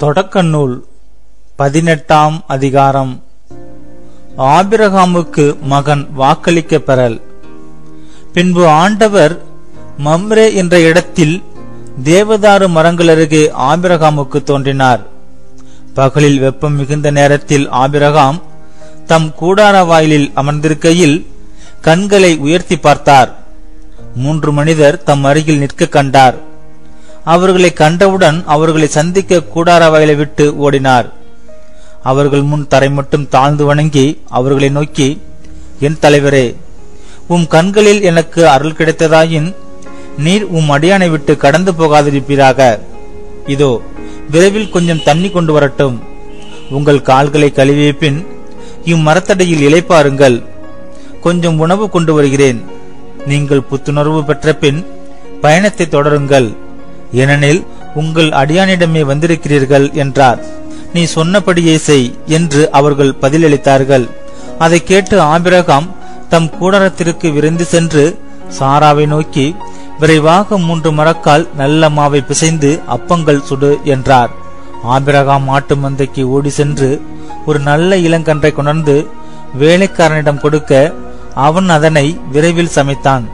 தொடக்க நூல் 18ஆம் அதிகாரம். ஆபிரகாமுக்கு மகன் வாக்களிக்க பெறல். பின்பு ஆண்டவர் மம்ரே என்ற இடத்தில் தேவதாரு மரங்கள் அருகே ஆபிரகாமுக்கு தோன்றினார். பகலில் வெப்பம் மிகுந்த நேரத்தில் ஆபிரகாம் தம் கூடார வாயிலில் அமர்ந்திருக்கையில் கண்களை உயர்த்தி பார்த்தார். 3 மனிதர் தம் அருகில் நிற்க கண்டார். அவர்களை கண்டவுடன் அவர்களை சந்திக்க கூடார வாயிலை விட்டு ஓடினார். அவர்கள் முன் தரை மட்டும் தாழ்ந்து வணங்கி அவர்களை நோக்கி, என் தலைவரே, உம் கண்களில் எனக்கு அருள் கிடைத்ததாயின் நீர் உம் அடியானை விட்டு கடந்து போகாதிருப்பீராக. இதோ விரைவில் கொஞ்சம் தண்ணி கொண்டு வரட்டும். உங்கள் கால்களை கழுவிய பின் இம்மரத்தடியில் இளைப்பாருங்கள். கொஞ்சம் உணவு கொண்டு வருகிறேன். நீங்கள் புத்துணர்வு பெற்ற பின் பயணத்தை தொடருங்கள். ஏனெனில் உங்கள் அடியானிடமே வந்திருக்கிறீர்கள் என்றார். நீ சொன்னபடியே செய் என்று அவர்கள் பதிலளித்தார்கள். அதை கேட்டு ஆபிரகாம் தம் கூடாரத்திற்கு விரைந்து சென்று சாராவை நோக்கி, விரைவாக 3 மரக்கால் நல்ல மாவை பிசைந்து அப்பங்கள் சுடு என்றார். ஆபிரகாம் ஆட்டு மந்தைக்கு ஓடி சென்று ஒரு நல்ல இளங்கன்றை கொணர்ந்து வேலைக்காரனிடம் கொடுக்க அவன் அதனை விரைவில் சமைத்தான்.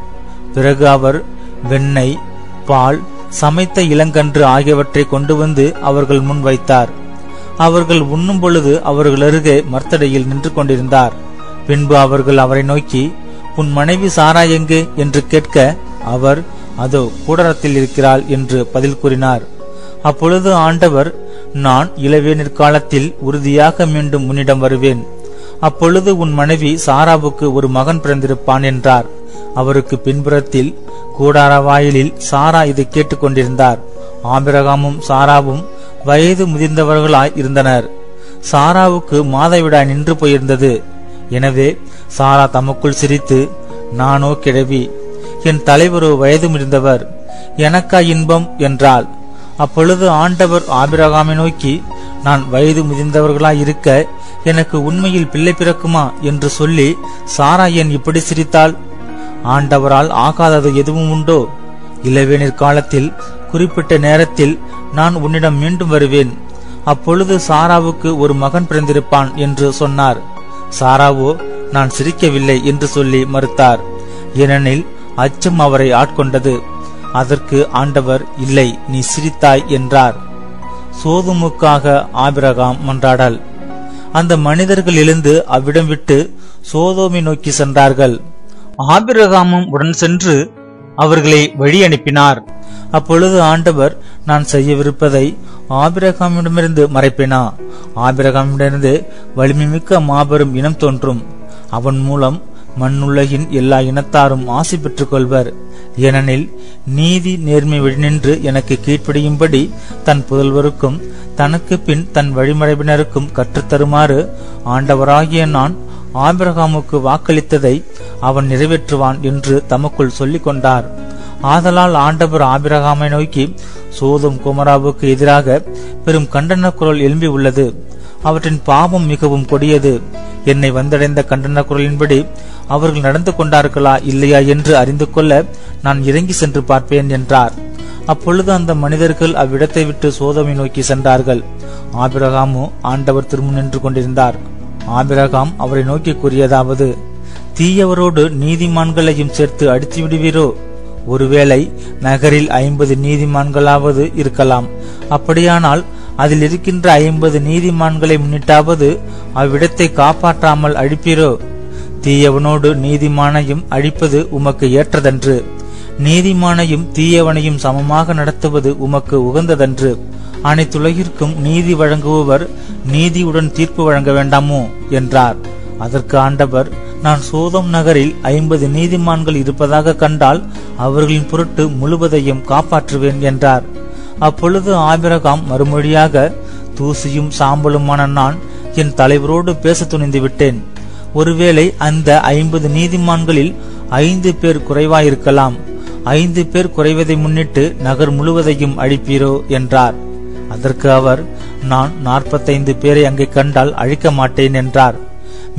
பிறகு அவர் வெண்ணெய், பால், சமைத்த இளங்கன்று ஆகியவற்றை கொண்டு வந்து அவர்கள் முன் வைத்தார். அவர்கள் உண்ணும் பொழுது அவர்கள் அருகே மர்த்தடையில் நின்று கொண்டிருந்தார். பின்பு அவர்கள் அவரை நோக்கி, உன் மனைவி சாரா எங்கே என்று கேட்க அவர், அதோ கூடாரத்தில் இருக்கிறாள் என்று பதில் கூறினார். அப்பொழுது ஆண்டவர், நான் இளவேனிற் காலத்தில் உறுதியாக மீண்டும் உன்னிடம் வருவேன். அப்பொழுது உன் மனைவி சாராவுக்கு ஒரு மகன் பிறந்திருப்பான் என்றார். அவருக்கு பின்புறத்தில் கூடார வாயிலில் சாரா இதை கேட்டுக் கொண்டிருந்தார். ஆபிரகாமும் சாராவும் வயது முதிர்ந்தவர்களாய் இருந்தனர். சாராவுக்கு மாதவிடாய் நின்று போயிருந்தது. எனவே சாரா தமக்குள் சிரித்து, நானோ கிழவி, என் தலைவரோ வயது முதிர்ந்தவர், எனக்கா இன்பம் என்றாள். அப்பொழுது ஆண்டவர் ஆபிரகாமை நோக்கி, நான் வயது முதிர்ந்தவர்களாய் இருக்க எனக்கு உண்மையில் பிள்ளை பிறக்குமா என்று சொல்லி சாரா ஏன் இப்படி சிரித்தாள்? ஆண்டவரால் ஆகாதது எதுவும் உண்டோ? இளவேனிற் காலத்தில் குறிப்பிட்ட நேரத்தில் நான் உன்னிடம் மீண்டும் வருவேன். அப்பொழுது சாராவுக்கு ஒரு மகன் பிறந்திருப்பான் என்று சொன்னார். சாராவோ, நான் சிரிக்கவில்லை என்று சொல்லி மறுத்தார். ஏனெனில் அச்சம் அவரை ஆட்கொண்டது. அதற்கு ஆண்டவர், இல்லை, நீ சிரித்தாய் என்றார். சோதோமுக்காக ஆபிரகாம் மன்றாடல். அந்த மனிதர்கள் எழுந்து அவ்விடம் விட்டு சோதோமை நோக்கி சென்றார்கள். ஆபிரகாமும் உடன் சென்று அவர்களை வழி அனுப்பினார். அப்பொழுது ஆண்டவர், நான் செய்யவிருப்பதை ஆபிரகாமிடமிருந்து மறைப்பேனா? ஆபிரகாமிடமிருந்து வலிமை மிக்க மாபெரும் இனம் தோன்றும். அவன் மூலம் மண்ணுலகின் எல்லா இனத்தாரும் ஆசி பெற்றுக் கொள்வர். ஏனெனில் நீதி நேர்மை வழி நின்று எனக்கு கீழ்ப்படியும்படி தன் புதல்வருக்கும் தனக்கு பின் தன் வழிமரபினருக்கும் கற்றுத்தருமாறு ஆண்டவராகிய நான் ஆபிரகாமுக்கு வாக்களித்ததை அவன் நிறைவேற்றுவான் என்று தமக்குள் சொல்லிக் கொண்டார். ஆதலால் ஆண்டவர் ஆபிரகாமை நோக்கி, சோதோம் குமராவுக்கு எதிராக பெரும் கண்டன குரல் எழும்பி உள்ளது. அவற்றின் பாவம் மிகவும் கொடியது. என்னை வந்தடைந்த கண்டன குரலின்படி அவர்கள் நடந்து கொண்டார்களா இல்லையா என்று அறிந்து கொள்ள நான் இறங்கி சென்று பார்ப்பேன் என்றார். அப்பொழுது அந்த மனிதர்கள் அவ்விடத்தை விட்டு சோதோமை நோக்கி சென்றார்கள். ஆபிரகாமோ ஆண்டவர் திரும்ப நின்று கொண்டிருந்தார். ஆபிரகாம் அவரை நோக்கி கூறியதாவது, தீயவரோடு நீதிமான்களையும் சேர்த்து அடித்து விடுவீரோ? ஒருவேளை நகரில் 50 நீதிமான்களாவது இருக்கலாம். அப்படியானால் அதில் இருக்கின்ற 50 நீதிமான்களை முன்னிட்டாவது அவ்விடத்தை காப்பாற்றாமல் அழிப்பீரோ? தீயவனோடு நீதிமானையும் அழிப்பது உமக்கு ஏற்றதன்று. நீதிமானையும் தீயவனையும் சமமாக நடத்துவது உமக்கு உகந்ததன்று. அனைத்துலகிற்கும் நீதி வழங்குபவர் நீதியுடன் தீர்ப்பு வழங்க வேண்டாமோ என்றார். அதற்கு ஆண்டவர், நான் சோதோம் நகரில் 50 நீதிமான்கள் இருப்பதாக கண்டால் அவர்களின் பொருட்டு முழுவதையும் காப்பாற்றுவேன் என்றார். அப்பொழுது ஆபிரகாம் மறுமொழியாக, தூசியும் சாம்பலுமான நான் என் தலைவரோடு பேச துணிந்து விட்டேன். ஒருவேளை அந்த 50 நீதிமான்களில் 5 பேர் குறைவாயிருக்கலாம். 5 பேர் குறைவதை முன்னிட்டு நகர் முழுவதையும் அழிப்பீரோ என்றார். அதற்கு அவர், நான் 45 பேரை அங்கே கண்டால் அழிக்க மாட்டேன் என்றார்.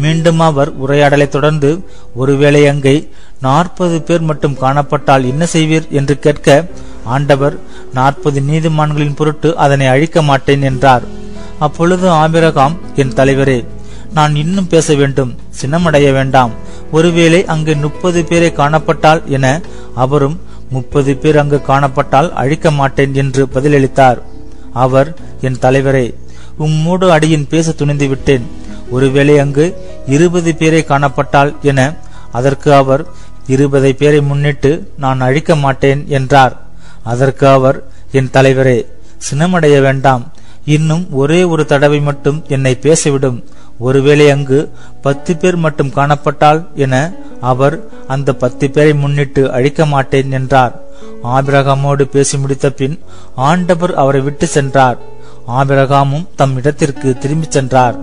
மீண்டும் அவர் உரையாடலை தொடர்ந்து, ஒருவேளை அங்கே 40 பேர் மட்டும் காணப்பட்டால் என்ன செய்வீர் என்று கேட்க ஆண்டவர் 40 நீதிமான்களின் பொருட்டு அதனை அழிக்க மாட்டேன் என்றார். அப்பொழுது ஆபிரகாம், என் தலைவரே, நான் இன்னும் பேச வேண்டும், சினமடைய வேண்டாம். ஒருவேளை அங்கு 30 பேரை காணப்பட்டால் என. அவரும் 30 பேர் அங்கு காணப்பட்டால் அழிக்க மாட்டேன் என்று பதிலளித்தார். அவர், என் தலைவரே, உம்மோடு அடியின் பேச துணிந்து விட்டேன். ஒருவேளை அங்கு 20 பேரை காணப்பட்டால் என. அதற்கு அவர், 20 பேரை முன்னிட்டு நான் அழிக்க மாட்டேன் என்றார். அதற்கு அவர், என் தலைவரே, சினமடைய வேண்டாம், இன்னும் ஒரே ஒரு தடவை மட்டும் என்னை பேசவிடும். ஒருவேளை அங்கு 10 பேர் மட்டும் காணப்பட்டால் என. அவர், அந்த 10 பேரை முன்னிட்டு அழிக்க மாட்டேன் என்றார். ஆபிரகாமோடு பேசி முடித்த பின் ஆண்டவர் அவரை விட்டு சென்றார். ஆபிரகாமும் தம் இடத்திற்கு திரும்பிச் சென்றார்.